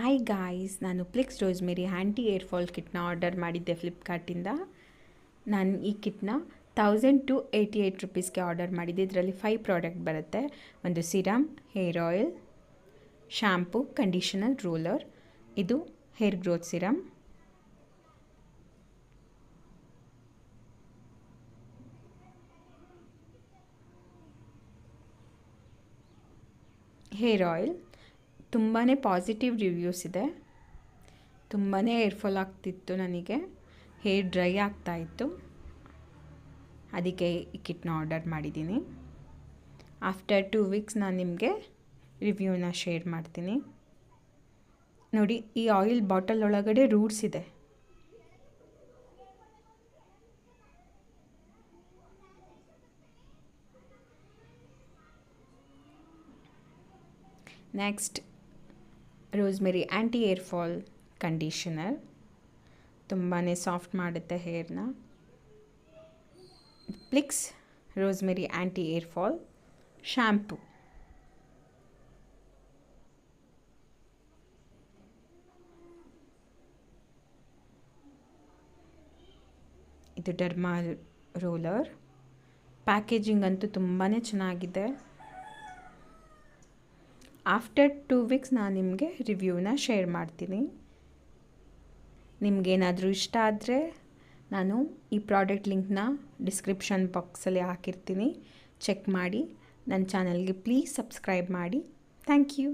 Hi guys, ನಾನು ಪ್ಲಿಕ್ಸ್ rosemary ಆ್ಯಂಟಿ hair fall ಕಿಟ್ನ order ಮಾಡಿದ್ದೆ ಫ್ಲಿಪ್ಕಾರ್ಟಿಂದ. ನಾನು ಈ ಕಿಟ್ನ 1288 ರುಪೀಸ್ಗೆ ಆರ್ಡರ್ ಮಾಡಿದ್ದೆ. ಇದರಲ್ಲಿ 5 ಪ್ರಾಡಕ್ಟ್ ಬರುತ್ತೆ. ಒಂದು serum, hair oil, shampoo, conditioner, roller. ಇದು hair growth serum. Hair oil ತುಂಬಾ ಪಾಸಿಟಿವ್ ರಿವ್ಯೂಸ್ ಇದೆ. ತುಂಬಾ ಏರ್ ಫಾಲ್ ಆಗ್ತಿತ್ತು, ನನಗೆ ಹೇರ್ ಡ್ರೈ ಆಗ್ತಾಯಿತ್ತು. ಅದಕ್ಕೆ ಈ ಕಿಟ್ನ ಆರ್ಡರ್ ಮಾಡಿದ್ದೀನಿ. ಆಫ್ಟರ್ 2 ವೀಕ್ಸ್ ನಾನು ನಿಮಗೆ ರಿವ್ಯೂನ ಶೇರ್ ಮಾಡ್ತೀನಿ. ನೋಡಿ, ಈ ಆಯಿಲ್ ಬಾಟಲ್ ಒಳಗಡೆ ರೂಟ್ಸ್ ಇದೆ. ನೆಕ್ಸ್ಟ್, ರೋಸ್ಮೆರಿ ಆ್ಯಂಟಿ ಏರ್ ಫಾಲ್ ಕಂಡೀಷನರ್ ತುಂಬಾ ಸಾಫ್ಟ್ ಮಾಡುತ್ತೆ ಹೇರ್ನ. ಪ್ಲಿಕ್ಸ್ ರೋಸ್ಮೆರಿ ಆ್ಯಂಟಿ ಏರ್ ಫಾಲ್ ಶ್ಯಾಂಪು. ಇದು ಡರ್ಮಾ ರೋಲರ್. ಪ್ಯಾಕೇಜಿಂಗ್ ಅಂತೂ ತುಂಬಾ ಚೆನ್ನಾಗಿದೆ. ಆಫ್ಟರ್ 2 ವೀಕ್ಸ್ ನಾನು ನಿಮಗೆ ರಿವ್ಯೂನ ಶೇರ್ ಮಾಡ್ತೀನಿ. ನಿಮಗೇನಾದರೂ ಇಷ್ಟ ಆದರೆ ನಾನು ಈ ಪ್ರಾಡಕ್ಟ್ ಲಿಂಕ್ನ ಡಿಸ್ಕ್ರಿಪ್ಷನ್ ಬಾಕ್ಸಲ್ಲಿ ಹಾಕಿರ್ತೀನಿ. ಚೆಕ್ ಮಾಡಿ. ನನ್ನ ಚಾನಲ್ಗೆ ಪ್ಲೀಸ್ ಸಬ್ಸ್ಕ್ರೈಬ್ ಮಾಡಿ. Thank you.